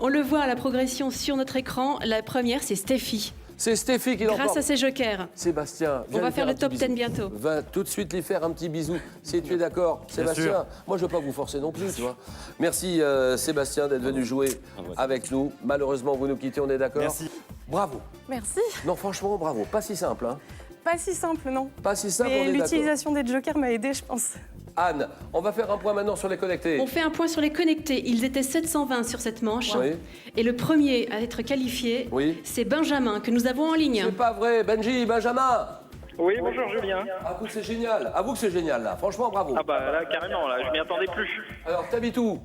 On le voit à la progression sur notre écran. La première, c'est Stéphie. C'est Stéphie qui l'emporte. Grâce à ses jokers. Sébastien, On viens va lui faire le un petit top bisou. 10 bientôt. Va tout de suite lui faire un petit bisou, si tu es d'accord. Sébastien, sûr. moi je ne veux pas vous forcer non plus, tu vois. Merci Sébastien d'être venu jouer avec nous. Malheureusement, vous nous quittez, on est d'accord? Merci. Bravo. Merci. Non, franchement, bravo. Pas si simple, hein. Pas si simple, non. Pas si simple, Mais on est d'accord. l'utilisation des jokers m'a aidé, je pense. Anne, on va faire un point maintenant sur les connectés. On fait un point sur les connectés. Ils étaient 720 sur cette manche. Oui. Et le premier à être qualifié, Oui. c'est Benjamin, que nous avons en ligne. C'est pas vrai, Benji, Benjamin. Oui, bonjour Julien. Avoue que c'est génial. Avoue que c'est génial, là. Franchement, bravo. Ah bah là, carrément, là, je m'y attendais plus. Alors, t'habites où?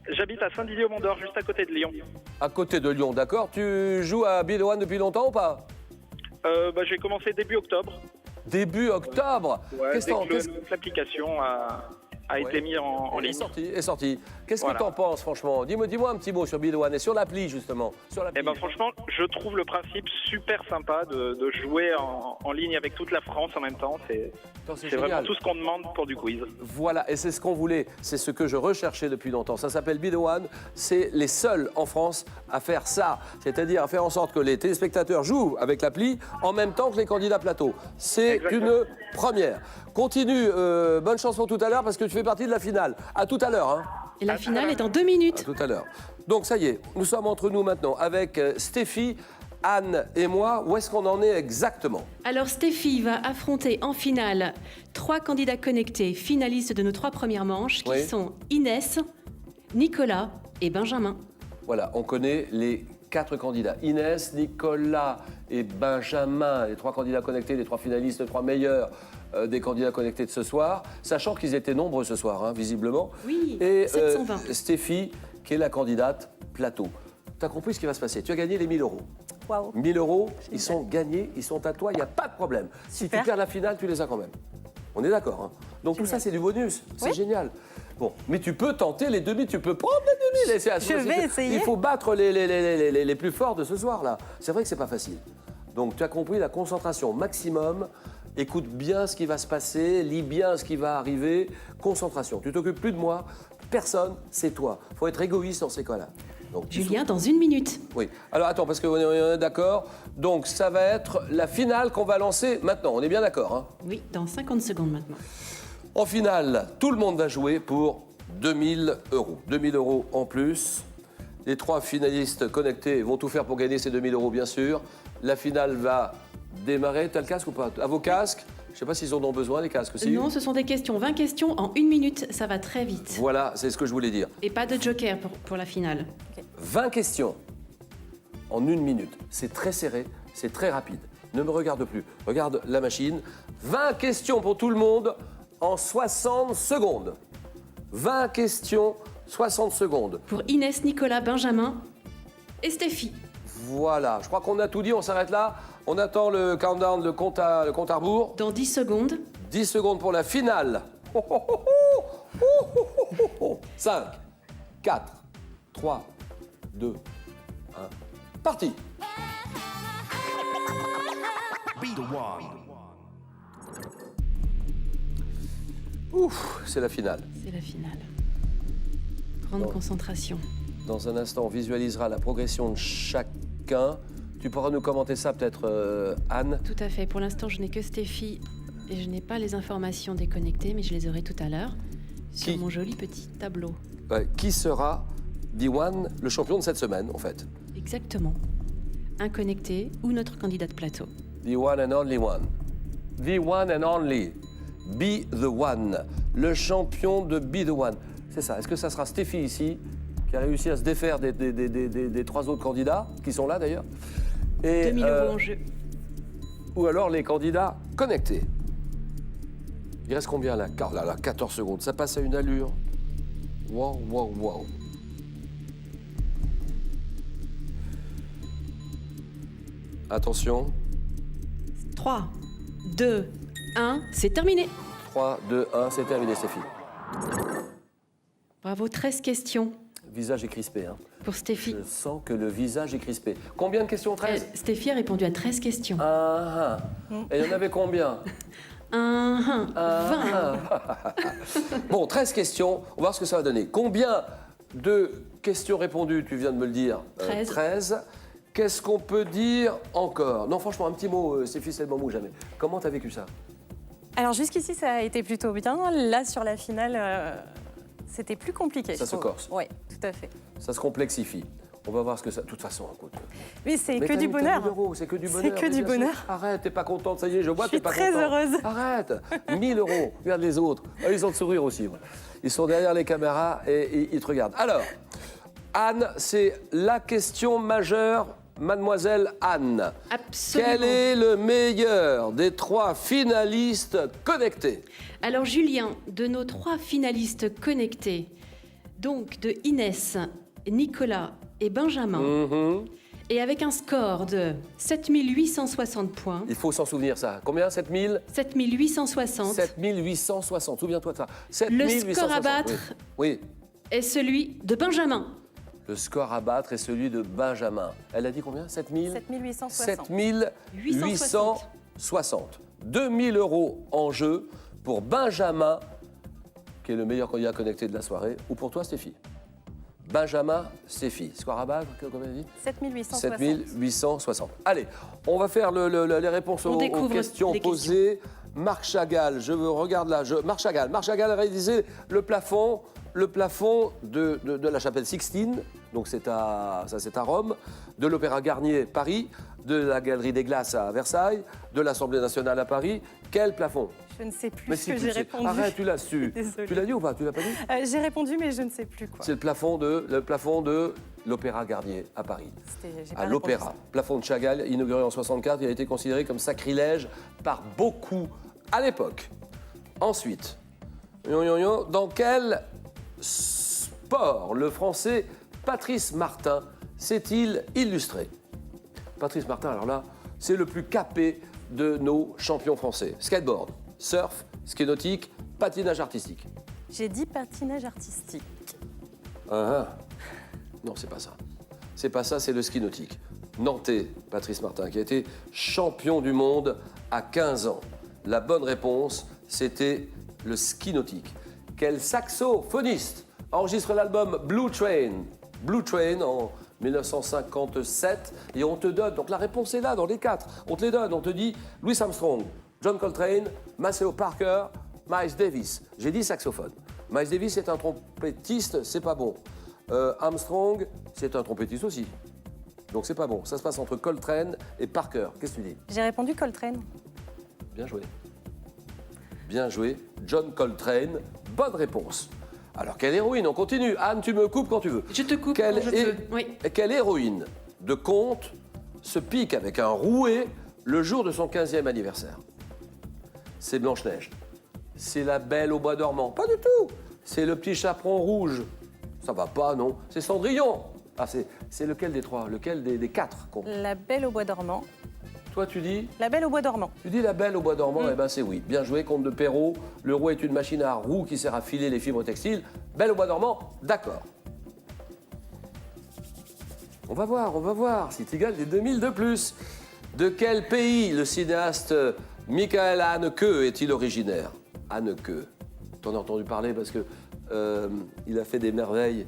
J'habite à Saint-Didier-au-Mont-d'Or, juste à côté de Lyon. À côté de Lyon, d'accord. Tu joues à Bill One depuis longtemps ou pas? J'ai commencé début octobre. Début octobre. Ouais, Qu'est-ce dès t'en- que qu'est-ce- l'application a été mise en ligne. Est sorti. Qu'est-ce Voilà. que t'en penses, franchement? Dis-moi un petit mot sur Bill One et sur l'appli, justement. Sur l'appli. Eh ben franchement, je trouve le principe super sympa de jouer en ligne avec toute la France en même temps. C'est vraiment génial. tout ce qu'on demande pour du quiz. Voilà, et c'est ce qu'on voulait, c'est ce que je recherchais depuis longtemps. Ça s'appelle Bill One, c'est les seuls en France à faire ça, c'est-à-dire à faire en sorte que les téléspectateurs jouent avec l'appli en même temps que les candidats plateau. C'est Exactement. une première. Continue, bonne chance pour tout à l'heure parce que tu fais partie de la finale. À tout à l'heure. Hein. Et la finale est dans 2 minutes. À tout à l'heure. Donc ça y est, nous sommes entre nous maintenant avec Stéphie, Anne et moi. Où est-ce qu'on en est exactement? Alors Stéphie va affronter en finale 3 candidats connectés, finalistes de nos 3 premières manches, qui Oui. sont Inès, Nicolas et Benjamin. Voilà, on connaît les 4 candidats. Inès, Nicolas et Benjamin, les 3 candidats connectés, les 3 finalistes, les 3 meilleurs des candidats connectés de ce soir, sachant qu'ils étaient nombreux ce soir, hein, visiblement. Oui, et 720. Stéphie, qui est la candidate plateau. Tu as compris ce qui va se passer. Tu as gagné les 1 000 euros. Waouh. 1 000 euros, ils sont gagnés, ils sont à toi, il n'y a pas de problème. Si tu perds la finale, tu les as quand même. On est d'accord, hein. Donc tout ça, c'est du bonus. C'est génial. Bon, mais tu peux tenter les demi, tu peux prendre les demi. Je vais essayer. Il faut battre les plus forts de ce soir-là. C'est vrai que c'est pas facile. Donc tu as compris, la concentration maximum. Écoute bien ce qui va se passer, lis bien ce qui va arriver. Concentration. Tu t'occupes plus de moi. Personne, c'est toi. Il faut être égoïste dans ces cas-là. Donc, Julien, dans 1 minute. Oui. Alors attends, parce qu'on est d'accord. Donc ça va être la finale qu'on va lancer maintenant. On est bien d'accord, hein? Oui, dans 50 secondes maintenant. En finale, tout le monde va jouer pour 2 000 euros. 2 000 euros en plus. Les 3 finalistes connectés vont tout faire pour gagner ces 2 000 euros, bien sûr. La finale va démarrer. T'as le casque ou pas? À vos casques? Je ne sais pas s'ils en ont besoin, les casques aussi. Non, ce sont des questions. 20 questions en 1 minute, ça va très vite. Voilà, c'est ce que je voulais dire. Et pas de joker pour la finale. 20 questions en 1 minute. C'est très serré, c'est très rapide. Ne me regarde plus. Regarde la machine. 20 questions pour tout le monde en 60 secondes. 20 questions, 60 secondes. Pour Inès, Nicolas, Benjamin et Stéphie. Voilà, je crois qu'on a tout dit, on s'arrête là. On attend le countdown, le compte à rebours. Dans 10 secondes. 10 secondes pour la finale. 5, 4, 3, 2, 1. Parti. Ouf, c'est la finale. C'est la finale. Grande concentration. Dans un instant, on visualisera la progression de chacun. Tu pourras nous commenter ça peut-être, Anne? Tout à fait. Pour l'instant, je n'ai que Stéphie et je n'ai pas les informations déconnectées, mais je les aurai tout à l'heure sur mon joli petit tableau. Qui sera D1, le champion de cette semaine, en fait? Exactement. Un connecté ou notre candidat de plateau. The one and only one. The one and only. Be the one. Le champion de Be the one. C'est ça. Est-ce que ça sera Stéphie ici, qui a réussi à se défaire des 3 autres candidats, qui sont là d'ailleurs? 2 000 euros en jeu. Ou alors les candidats connectés. Il reste combien là? 14 secondes. Ça passe à une allure. Wow, wow, wow. Attention. 3, 2, 1, c'est terminé. 3, 2, 1, c'est terminé, Stéphie. Bravo, 13 questions. Le visage est crispé. Hein. Pour Stéphie. Je sens que le visage est crispé. Combien de questions? 13? Stéphie a répondu à 13 questions. Et il y en avait combien? 20. Bon, 13 questions. On va voir ce que ça va donner. Combien de questions répondues? Tu viens de me le dire. 13. Qu'est-ce qu'on peut dire encore? Non, franchement, un petit mot, Stéphie, c'est le moment ou jamais. Comment t'as vécu ça? Alors jusqu'ici, ça a été plutôt bien. Là, sur la finale, c'était plus compliqué. Ça se corse. Oui, tout à fait. Ça se complexifie. On va voir ce que ça... De toute façon, écoute. Oui, c'est que du bonheur. C'est que du bonheur. C'est que du bonheur. Arrête, t'es pas contente, ça y est, je vois, t'es pas contente. Je suis très heureuse. Arrête, 1 000 euros. Regarde les autres. Ah, ils ont le sourire aussi. Ils sont derrière les caméras et ils te regardent. Alors, Anne, c'est la question majeure. Mademoiselle Anne, absolument. Quel est le meilleur des 3 finalistes connectés? Alors Julien, de nos 3 finalistes connectés, donc de Inès, Nicolas et Benjamin, et avec un score de 7860 points. Il faut s'en souvenir ça. Combien? 7000? 7860. 7860, souviens-toi de ça. 7 le 860. score à battre oui. est celui de Benjamin. Le score à battre est celui de Benjamin. Elle a dit combien? 7860. 7860. 2 000 euros en jeu pour Benjamin, qui est le meilleur candidat connecté de la soirée, ou pour toi, Stéphie? Benjamin, Stéphie. Score à battre, comment elle a dit? 7860. 7860. Allez, on va faire les réponses aux questions posées. Marc Chagall, je regarde là. Marc Chagall a réalisé le plafond. le plafond de la chapelle Sixtine, donc c'est à Rome, de l'Opéra Garnier, Paris, de la Galerie des Glaces à Versailles, de l'Assemblée nationale à Paris. Quel plafond? Je ne sais plus Mais ce si que tu j'ai le sais. répondu. Arrête, tu l'as su. Désolée. Tu l'as dit ou pas? Tu l'as pas dit? J'ai répondu, mais je ne sais plus quoi. C'est le plafond de l'Opéra Garnier à Paris. J'ai pas À répondu l'Opéra. ça. Plafond de Chagall, inauguré en 64, il a été considéré comme sacrilège par beaucoup à l'époque. Ensuite, dans quel sport le Français Patrice Martin s'est-il illustré? Patrice Martin, alors là, c'est le plus capé de nos champions français. Skateboard, surf, ski nautique, patinage artistique. J'ai dit patinage artistique. Non, c'est pas ça. C'est pas ça, c'est le ski nautique. Nantais, Patrice Martin, qui a été champion du monde à 15 ans. La bonne réponse, c'était le ski nautique. Quel saxophoniste enregistre l'album Blue Train en 1957, et on te donne, donc la réponse est là dans les 4, on te les donne, on te dit Louis Armstrong, John Coltrane, Maceo Parker, Miles Davis. J'ai dit saxophone. Miles Davis est un trompettiste, c'est pas bon. Armstrong, c'est un trompettiste aussi. Donc c'est pas bon. Ça se passe entre Coltrane et Parker. Qu'est-ce que tu dis? J'ai répondu Coltrane. Bien joué. Bien joué. John Coltrane, bonne réponse. Alors, quelle héroïne? On continue. Anne, tu me coupes quand tu veux. Je te coupe quand je peux. Oui. Quelle héroïne de conte se pique avec un rouet le jour de son 15e anniversaire? C'est Blanche-Neige. C'est la Belle au bois dormant. Pas du tout. C'est le petit chaperon rouge. Ça va pas, non? C'est Cendrillon. Ah, c'est lequel des trois? Lequel des 4 contes? La Belle au bois dormant. Toi, tu dis? La Belle au bois dormant. Tu dis la Belle au bois dormant, eh ben c'est oui. Bien joué, conte de Perrault. Le rouet est une machine à roue qui sert à filer les fibres textiles. Belle au bois dormant, d'accord. On va voir si tu gagnes des 2000 de plus. De quel pays le cinéaste Michael Haneke est-il originaire? Haneke. T'en as entendu parler parce que il a fait des merveilles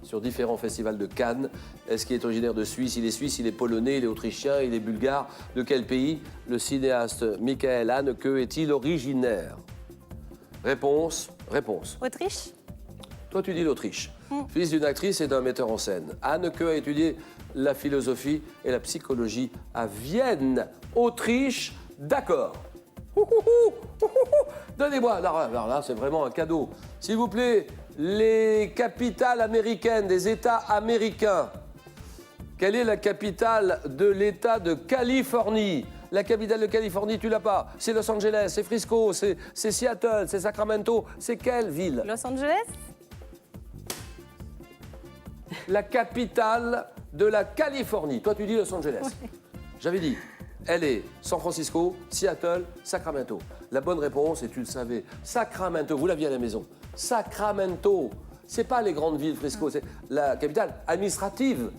sur différents festivals de Cannes. Est-ce qu'il est originaire de Suisse? Il est suisse, il est polonais, il est autrichien, il est bulgare. De quel pays le cinéaste Michael Haneke est-il originaire? Réponse. Autriche? Toi, tu dis l'Autriche. Fils d'une actrice et d'un metteur en scène. Haneke a étudié la philosophie et la psychologie à Vienne, Autriche. D'accord. Donnez-moi, alors là, c'est vraiment un cadeau. S'il vous plaît, les capitales américaines, des États américains. Quelle est la capitale de l'État de Californie? La capitale de Californie, tu l'as pas. C'est Los Angeles, c'est Frisco, c'est Seattle, c'est Sacramento. C'est quelle ville? Los Angeles? La capitale de la Californie. Toi, tu dis Los Angeles. Ouais. J'avais dit, elle est San Francisco, Seattle, Sacramento. La bonne réponse, et tu le savais, Sacramento, vous l'aviez à la maison. Sacramento, c'est pas les grandes villes, Frisco, c'est la capitale administrative.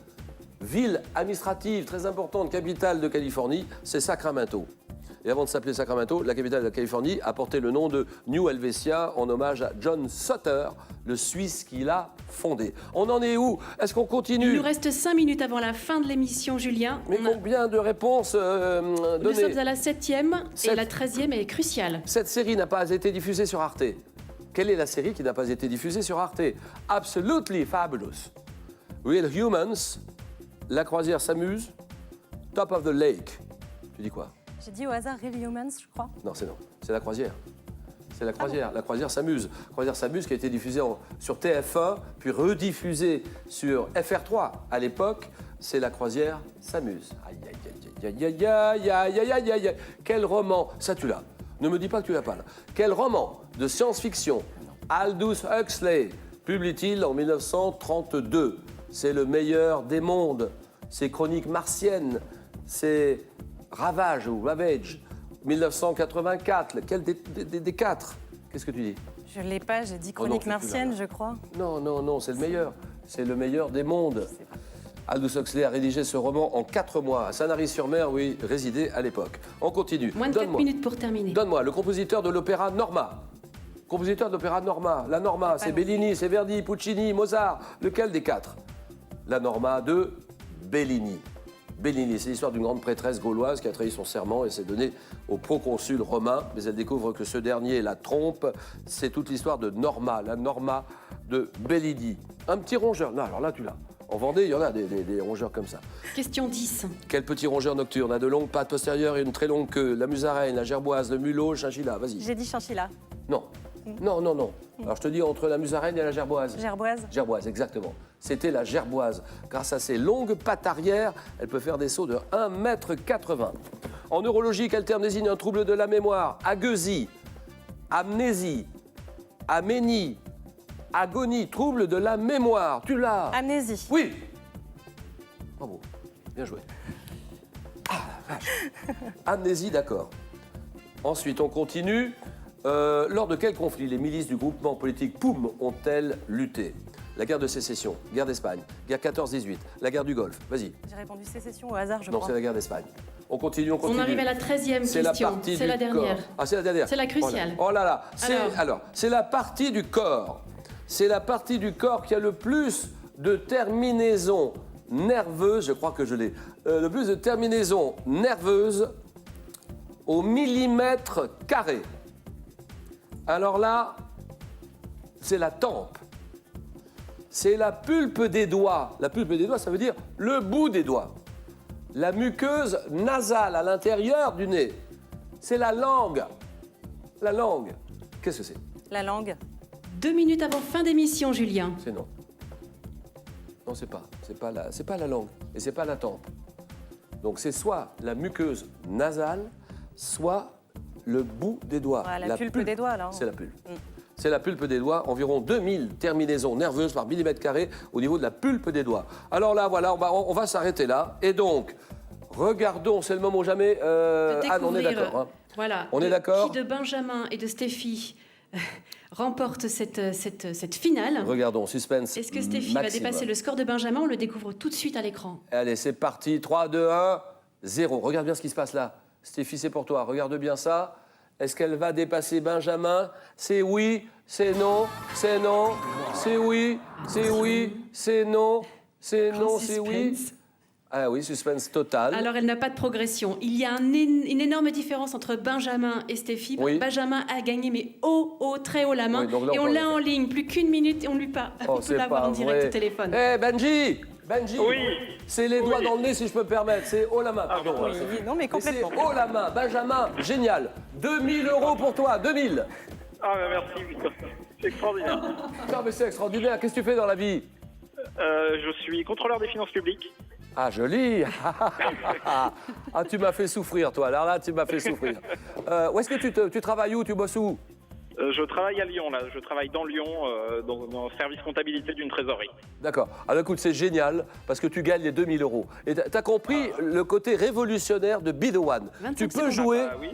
Ville administrative très importante, capitale de Californie, c'est Sacramento. Et avant de s'appeler Sacramento, la capitale de la Californie a porté le nom de New Helvetia en hommage à John Sutter, le Suisse qui l'a fondé. On en est où? Est-ce qu'on continue? Il nous reste 5 minutes avant la fin de l'émission, Julien. Mais combien de réponses données? Nous sommes à la 7e et la 13e est cruciale. Cette série n'a pas été diffusée sur Arte. Quelle est la série qui n'a pas été diffusée sur Arte? Absolutely Fabulous. Real Humans, La croisière s'amuse, Top of the Lake. Tu dis quoi? J'ai dit au hasard Real Humans, je crois. Non, c'est la croisière. C'est la croisière. La croisière s'amuse. La croisière s'amuse qui a été diffusée sur TF1, puis rediffusée sur FR3 à l'époque. C'est la croisière s'amuse. Aïe, aïe, aïe, aïe, aïe, aïe, aïe, aïe, aïe, aïe. Quel roman? Ça, tu l'as. Ne me dis pas que tu l'as pas là. Quel roman de science-fiction Aldous Huxley publie-t-il en 1932? C'est le meilleur des mondes. C'est Chroniques martiennes. C'est Ravage ou Ravage. 1984. Lequel des 4? Qu'est-ce que tu dis? Je l'ai pas, j'ai dit Chroniques martiennes, je crois. Non, c'est le meilleur. C'est le meilleur des mondes. Aldous Huxley a rédigé ce roman en 4 mois à Sanary-sur-Mer où il résidait à l'époque. On continue. Moins de 4 minutes pour terminer. Donne-moi le compositeur de l'opéra Norma. Compositeur de l'opéra Norma. La Norma, c'est Bellini, c'est Verdi, Puccini, Mozart. Lequel des 4? La Norma de Bellini. Bellini. C'est l'histoire d'une grande prêtresse gauloise qui a trahi son serment et s'est donnée au proconsul romain. Mais elle découvre que ce dernier la trompe. C'est toute l'histoire de Norma, la Norma de Bellini. Un petit rongeur. Non, alors là, tu l'as. En Vendée, il y en a des rongeurs comme ça. Question 10. Quel petit rongeur nocturne a de longues pattes postérieures et une très longue queue? La musaraigne, la gerboise, le mulot, le chinchilla. Vas-y. J'ai dit chinchilla. Non. Non, non, non. Alors je te dis entre la musaraigne et la gerboise. Gerboise. Gerboise, exactement. C'était la gerboise. Grâce à ses longues pattes arrière, elle peut faire des sauts de 1,80 m. En neurologie, quel terme désigne un trouble de la mémoire? Agueusie, amnésie, aménie, agonie, trouble de la mémoire. Tu l'as? Amnésie. Oui. Bravo. Bien joué. Ah, la vache. Amnésie, d'accord. Ensuite, on continue. Lors de quel conflit les milices du groupement politique POUM ont-elles lutté? La guerre de sécession, guerre d'Espagne, guerre 14-18, la guerre du Golfe. Vas-y. J'ai répondu sécession au hasard, je Non, crois. c'est la guerre d'Espagne. On continue, on continue. On arrive à la 13e C'est la question. partie C'est la du dernière. corps. Ah, c'est la dernière. C'est la cruciale. Oh là là. Alors, c'est la partie du corps. C'est la partie du corps qui a le plus de terminaisons nerveuses. Je crois que je l'ai. Le plus de terminaisons nerveuses au millimètre carré. Alors là, c'est la tempe. C'est la pulpe des doigts. La pulpe des doigts, ça veut dire le bout des doigts. La muqueuse nasale à l'intérieur du nez. C'est la langue. La langue. Qu'est-ce que c'est? La langue. 2 minutes avant fin d'émission, Julien. C'est non. Non, c'est pas. C'est pas la langue. Et c'est pas la tempe. Donc c'est soit la muqueuse nasale, soit le bout des doigts. Ouais, la pulpe des doigts, là. C'est la pulpe. C'est la pulpe des doigts, environ 2000 terminaisons nerveuses par millimètre carré au niveau de la pulpe des doigts. Alors là, voilà, on va s'arrêter là. Et donc, regardons, c'est le moment ou jamais. Anne, on est d'accord. Hein. Voilà. On est d'accord. Qui de Benjamin et de Stéphie remporte cette finale? Regardons, suspense. Est-ce que Stéphie va dépasser le score de Benjamin? On le découvre tout de suite à l'écran. Allez, c'est parti. 3, 2, 1, 0. Regarde bien ce qui se passe là. Stéphie, c'est pour toi. Regarde bien ça. Est-ce qu'elle va dépasser Benjamin? C'est oui, c'est non, c'est non, c'est oui, c'est oui, c'est non, c'est non, c'est oui. Ah oui, suspense total. Alors, elle n'a pas de progression. Il y a une énorme différence entre Benjamin et Stéphie. Oui. Benjamin a gagné, mais très haut la main. Oui, donc là, et on l'a en ligne. Plus qu'une minute et on peut l'avoir en direct au téléphone. Eh, Benji, Oui. c'est les doigts dans le nez, si je peux me permettre. C'est haut la main, pardon. Oui, non, mais complètement. C'est haut la main. Benjamin, génial. 2000 € pour toi, 2000. Ah, bah merci, putain. C'est extraordinaire. Non, mais c'est extraordinaire. Qu'est-ce que tu fais dans la vie? Je suis contrôleur des finances publiques. Ah, joli. Ah, tu m'as fait souffrir, toi. Alors là, tu m'as fait souffrir. Où est-ce que tu travailles où? Tu bosses où? Je travaille à Lyon, là. Je travaille dans Lyon, dans le service comptabilité d'une trésorerie. D'accord. Alors écoute, c'est génial parce que tu gagnes les 2000 €. Et t'as compris le côté révolutionnaire de Be The One. Tu peux jouer oui.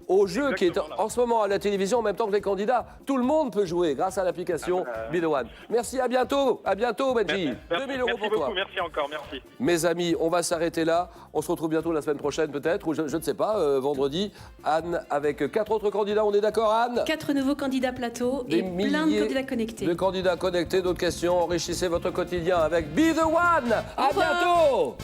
au jeu qui est Exactement, en ce moment à la télévision en même temps que les candidats. Tout le monde peut jouer grâce à l'application Be The One. Merci, à bientôt. À bientôt, Benji. 2000 € pour toi. Beaucoup, merci encore, merci. Mes amis, on va s'arrêter là. On se retrouve bientôt la semaine prochaine peut-être, ou je ne sais pas, vendredi. Anne, avec 4 autres candidats, on est d'accord, Anne? 4 nouveaux candidats plateau et plein de candidats connectés. De candidats connectés, d'autres questions. Enrichissez votre quotidien avec Be The One. À Au revoir. bientôt.